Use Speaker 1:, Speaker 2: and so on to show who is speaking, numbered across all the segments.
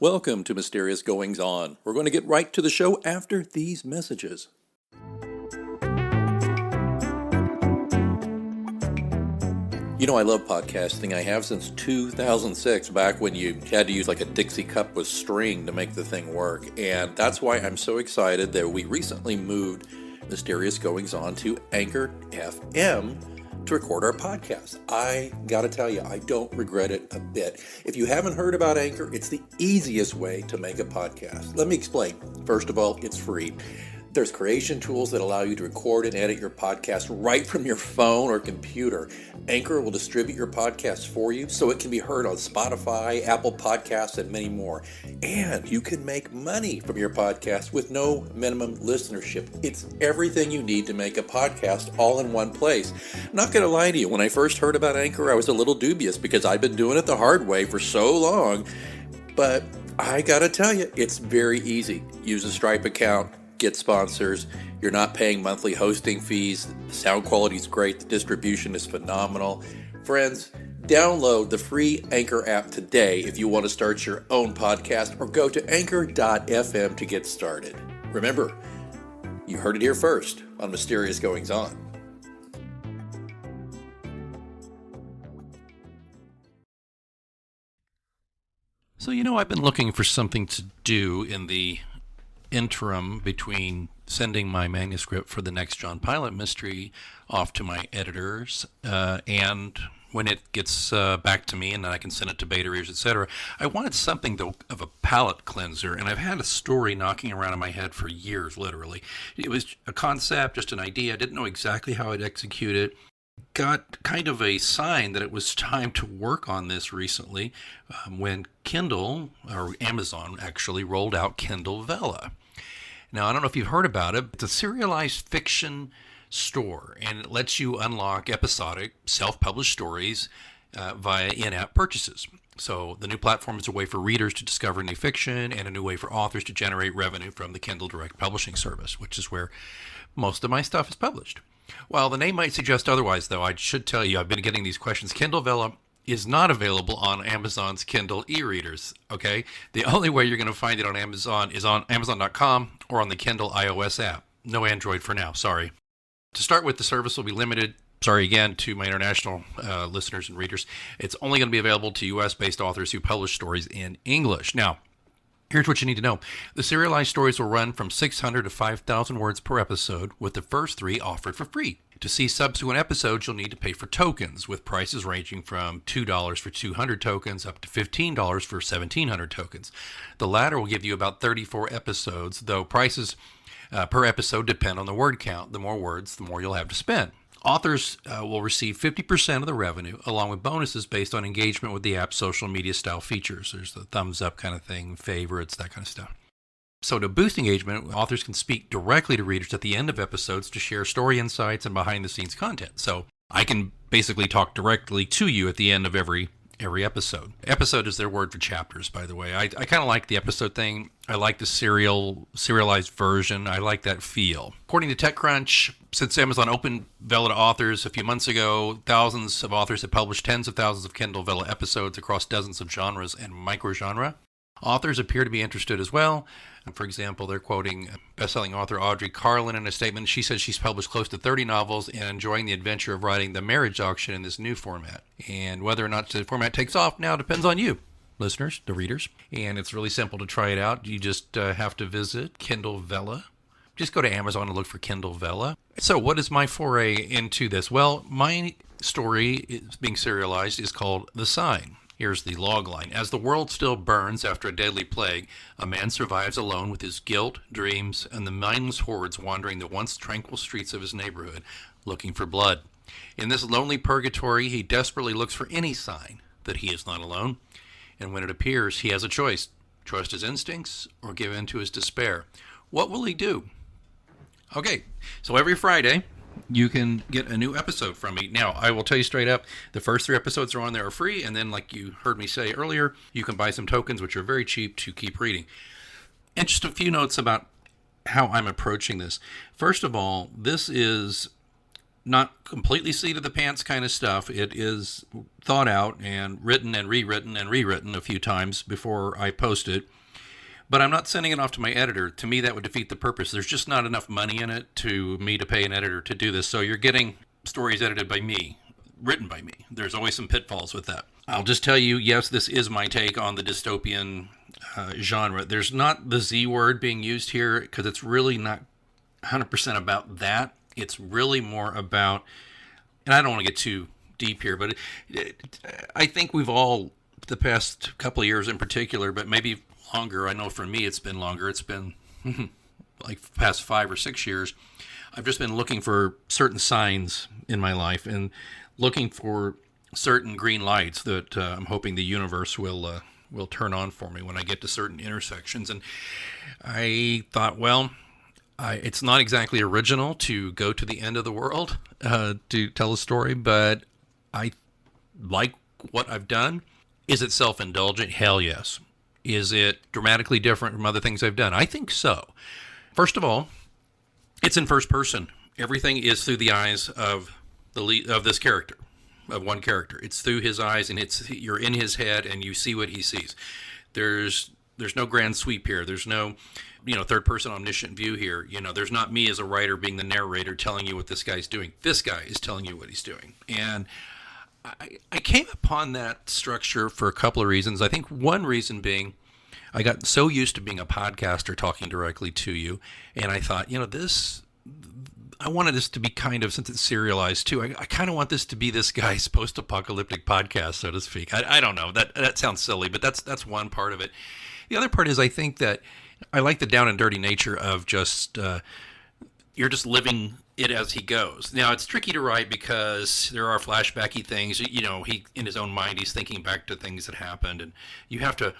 Speaker 1: Welcome to Mysterious Goings On. We're going to get right to the show after these messages. You know, I love podcasting. I have since 2006, back when you had to use like a Dixie cup with string to make the thing work. And that's why I'm so excited that we recently moved Mysterious Goings On to Anchor FM to record our podcast. I gotta tell you, I don't regret it a bit. If you haven't heard about Anchor, it's the easiest way to make a podcast. Let me explain. First of all, it's free. There's creation tools that allow you to record and edit your podcast right from your phone or computer. Anchor will distribute your podcast for you so it can be heard on Spotify, Apple Podcasts, and many more. And you can make money from your podcast with no minimum listenership. It's everything you need to make a podcast all in one place. I'm not going to lie to you, when I first heard about Anchor, I was a little dubious because I've been doing it the hard way for so long. But I got to tell you, it's very easy. Use a Stripe account. Get sponsors. You're not paying monthly hosting fees. The sound quality is great. The distribution is phenomenal. Friends, download the free Anchor app today if you want to start your own podcast, or go to anchor.fm to get started. Remember, you heard it here first on Mysterious Goings On. So, I've been looking for something to do in the interim between sending my manuscript for the next John Pilot mystery off to my editors and when it gets back to me and then I can send it to beta readers, etc. I wanted something though of a palate cleanser, and I've had a story knocking around in my head for years, literally. It was a concept, just an idea. I didn't know exactly how I'd execute it. Got kind of a sign that it was time to work on this recently when Kindle, or Amazon actually, rolled out Kindle Vella. Now, I don't know if you've heard about it. It's a serialized fiction store, and it lets you unlock episodic, self-published stories via in-app purchases. So the new platform is a way for readers to discover new fiction and a new way for authors to generate revenue from the Kindle Direct Publishing service, which is where most of my stuff is published. While the name might suggest otherwise, though, I should tell you, I've been getting these questions. Kindle Vella is not available on Amazon's Kindle e-readers, okay? The only way you're going to find it on Amazon is on Amazon.com or on the Kindle iOS app. No Android for now, sorry. To start with, the service will be limited, sorry again, to my international listeners and readers. It's only going to be available to U.S.-based authors who publish stories in English. Now, here's what you need to know. The serialized stories will run from 600 to 5,000 words per episode, with the first 3 offered for free. To see subsequent episodes, you'll need to pay for tokens, with prices ranging from $2 for 200 tokens up to $15 for 1,700 tokens. The latter will give you about 34 episodes, though prices per episode depend on the word count. The more words, the more you'll have to spend. Authors will receive 50% of the revenue, along with bonuses based on engagement with the app's social media style features. There's the thumbs up kind of thing, favorites, that kind of stuff. So to boost engagement, authors can speak directly to readers at the end of episodes to share story insights and behind-the-scenes content. So I can basically talk directly to you at the end of every episode. Episode is their word for chapters, by the way. I kind of like the episode thing. I like the serialized version. I like that feel. According to TechCrunch, since Amazon opened Vella to authors a few months ago, thousands of authors have published tens of thousands of Kindle Vella episodes across dozens of genres and microgenre. Authors appear to be interested as well. For example, they're quoting best-selling author Audrey Carlin in a statement. She says she's published close to 30 novels and enjoying the adventure of writing the marriage auction in this new format. And whether or not the format takes off now depends on you, listeners, the readers. And it's really simple to try it out. You just have to visit Kindle Vella. Just go to Amazon and look for Kindle Vella. So what is my foray into this? Well, my story being serialized is called The Sign. Here's the log line. As the world still burns after a deadly plague, a man survives alone with his guilt, dreams, and the mindless hordes wandering the once tranquil streets of his neighborhood, looking for blood. In this lonely purgatory, he desperately looks for any sign that he is not alone. And when it appears, he has a choice. Trust his instincts or give in to his despair. What will he do? Okay, so every Friday, you can get a new episode from me. Now, I will tell you straight up, the first 3 episodes are on there are free, and then, like you heard me say earlier, you can buy some tokens, which are very cheap to keep reading. And just a few notes about how I'm approaching this. First of all, this is not completely seat of the pants kind of stuff. It is thought out and written and rewritten a few times before I post it. But I'm not sending it off to my editor. To me, that would defeat the purpose. There's just not enough money in it to me to pay an editor to do this. So you're getting stories edited by me, written by me. There's always some pitfalls with that. I'll just tell you, yes, this is my take on the dystopian genre. There's not the Z word being used here because it's really not 100% about that. It's really more about, and I don't want to get too deep here, but I think we've all, the past couple of years in particular, but maybe longer, I know for me it's been longer, it's been like past 5 or 6 years, I've just been looking for certain signs in my life and looking for certain green lights that I'm hoping the universe will turn on for me when I get to certain intersections. And I thought, well, it's not exactly original to go to the end of the world to tell a story, but I like what I've done. Is it self-indulgent? Hell yes. Is it dramatically different from other things I've done? I think so. First of all, it's in first person. Everything is through the eyes of the lead, of this character, of one character. It's through his eyes, and you're in his head, and you see what he sees. There's no grand sweep here. There's no, third person omniscient view here. There's not me as a writer being the narrator telling you what this guy's doing. This guy is telling you what he's doing. And I came upon that structure for a couple of reasons. I think one reason being I got so used to being a podcaster talking directly to you, and I thought, I wanted this to be kind of, since it's serialized too, I kind of want this to be this guy's post-apocalyptic podcast, so to speak. I don't know. That sounds silly, but that's one part of it. The other part is I think that I like the down and dirty nature of just you're just living it as he goes. Now, it's tricky to write because there are flashbacky things. He in his own mind, he's thinking back to things that happened, and you have to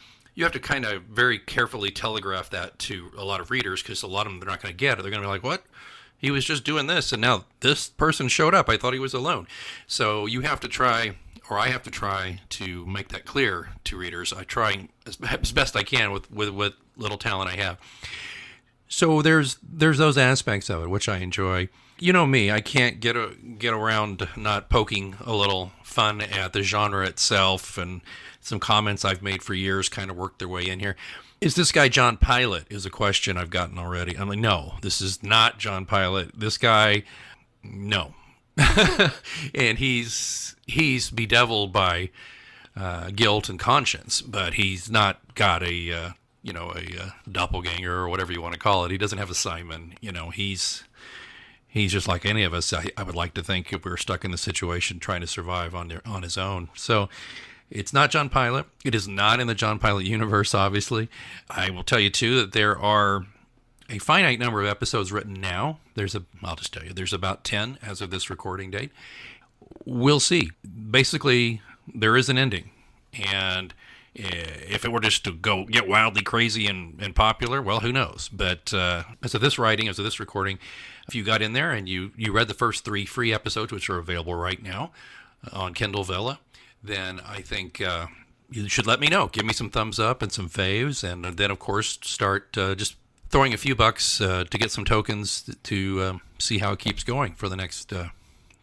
Speaker 1: kind of very carefully telegraph that to a lot of readers, because a lot of them, they're not going to get it. They're going to be like, what? He was just doing this, and now this person showed up. I thought he was alone. So you have to try, or I have to try to make that clear to readers. I try as best I can with little talent I have. So there's those aspects of it, which I enjoy. You know me, I can't get around not poking a little fun at the genre itself, and some comments I've made for years kind of worked their way in here. Is this guy John Pilot? Is a question I've gotten already. I'm like, no, this is not John Pilot. This guy, no. And he's bedeviled by guilt and conscience, but he's not got a doppelganger or whatever you want to call it. He doesn't have a Simon. He's just like any of us. I would like to think if we were stuck in the situation trying to survive on his own. So it's not John Pilot. It is not in the John Pilot universe, obviously. I will tell you, too, that there are a finite number of episodes written now. I'll just tell you, there's about 10 as of this recording date. We'll see. Basically, there is an ending. And if it were just to get wildly crazy and popular, well, who knows? But as of this recording, if you got in there and you read the first 3 free episodes, which are available right now on Kindle Vella, then I think you should let me know. Give me some thumbs up and some faves, and then, of course, start just throwing a few bucks to get some tokens to see how it keeps going for the next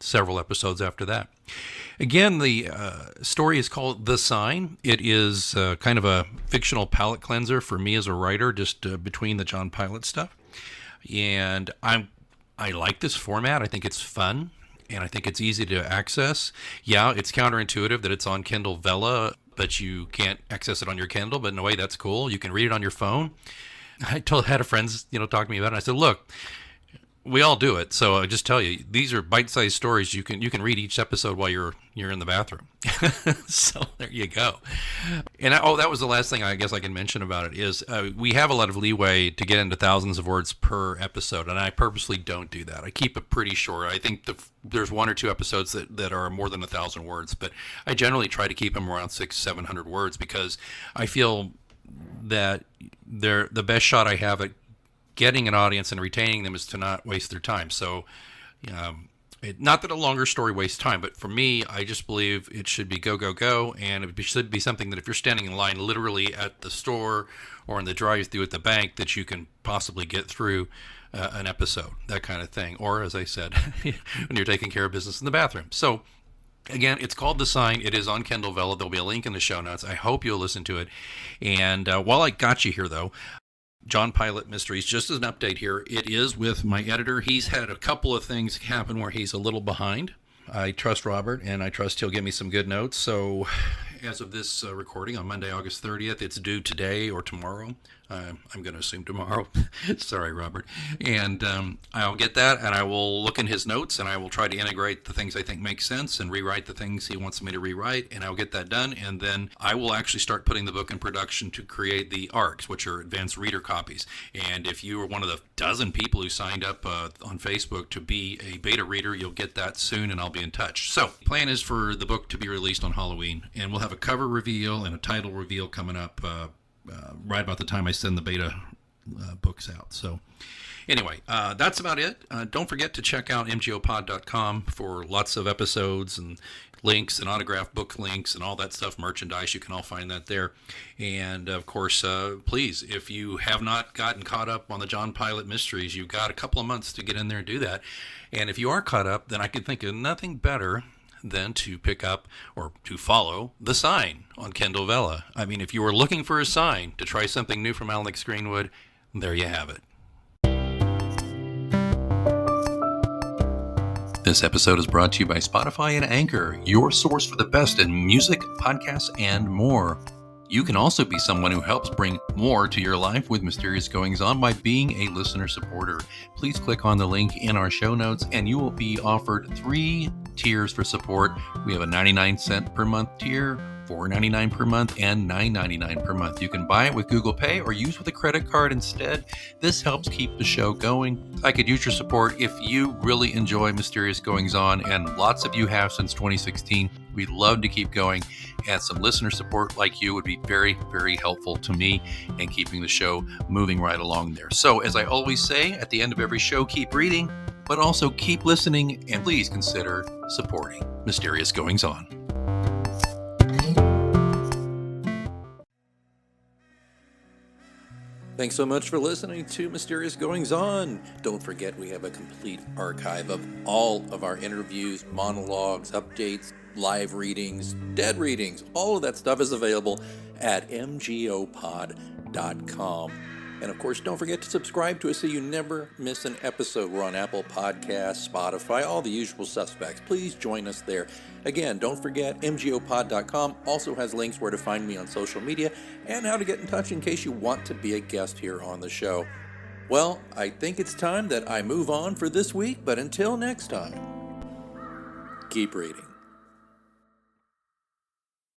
Speaker 1: several episodes after that. Again, the story is called The Sign. It is kind of a fictional palate cleanser for me as a writer, just between the John Pilot stuff. And I like this format. I think it's fun. And I think it's easy to access. Yeah, it's counterintuitive that it's on Kindle Vella, but you can't access it on your Kindle. But in a way, that's cool. You can read it on your phone. I had a friend, talk to me about it. And I said, look, we all do it. So I just tell you, these are bite-sized stories. You can read each episode while you're in the bathroom. So there you go. And that was the last thing I guess I can mention about it is we have a lot of leeway to get into thousands of words per episode, and I purposely don't do that. I keep it pretty short. I think there's 1 or 2 episodes that are more than 1,000 words, but I generally try to keep them around 600-700 words because I feel that they're the best shot I have at getting an audience and retaining them is to not waste their time. So Not that a longer story wastes time, but for me, I just believe it should be go, go, go. And it should be something that if you're standing in line literally at the store or in the drive-thru at the bank, that you can possibly get through an episode, that kind of thing. Or, as I said, when you're taking care of business in the bathroom. So, again, it's called The Sign. It is on Kindle Vella. There'll be a link in the show notes. I hope you'll listen to it. And while I got you here, though, John Pilot Mysteries, just as an update here, it is with my editor. He's had a couple of things happen where he's a little behind. I trust Robert, and I trust he'll give me some good notes. So as of this recording on Monday, August 30th, it's due today or tomorrow. I'm going to assume tomorrow. Sorry, Robert. And I'll get that, and I will look in his notes, and I will try to integrate the things I think make sense and rewrite the things he wants me to rewrite, and I'll get that done. And then I will actually start putting the book in production to create the ARCs, which are advanced reader copies. And if you are one of the dozen people who signed up on Facebook to be a beta reader, you'll get that soon, and I'll be in touch. So the plan is for the book to be released on Halloween, and we'll have a cover reveal and a title reveal coming up right about the time I send the beta books out. So anyway, that's about it. Don't forget to check out mgopod.com for lots of episodes and links and autographed book links and all that stuff, merchandise. You can all find that there. And of course, please, if you have not gotten caught up on the John Pilot Mysteries, you've got a couple of months to get in there and do that. And if you are caught up, then I could think of nothing better than to pick up or to follow The Sign on Kindle Vella. I mean, if you were looking for a sign to try something new from Alex Greenwood, there you have it. This episode is brought to you by Spotify and Anchor, your source for the best in music, podcasts, and more. You can also be someone who helps bring more to your life with Mysterious Goings On by being a listener supporter. Please click on the link in our show notes and you will be offered 3 tiers for support. We have a 99-cent per month tier, $4.99 per month, and $9.99 per month. You can buy it with Google Pay or use with a credit card instead. This helps keep the show going. I could use your support if you really enjoy Mysterious Goings On, and lots of you have since 2016. We'd love to keep going, and some listener support like you would be very, very helpful to me in keeping the show moving right along there. So, as I always say at the end of every show, keep reading, but also keep listening, and please consider supporting Mysterious Goings On. Thanks so much for listening to Mysterious Goings On. Don't forget we have a complete archive of all of our interviews, monologues, updates, live readings, dead readings. All of that stuff is available at mgopod.com. And of course, don't forget to subscribe to us so you never miss an episode. We're on Apple Podcasts, Spotify, all the usual suspects. Please join us there. Again, don't forget, mgopod.com also has links where to find me on social media and how to get in touch in case you want to be a guest here on the show. Well, I think it's time that I move on for this week, but until next time, keep reading.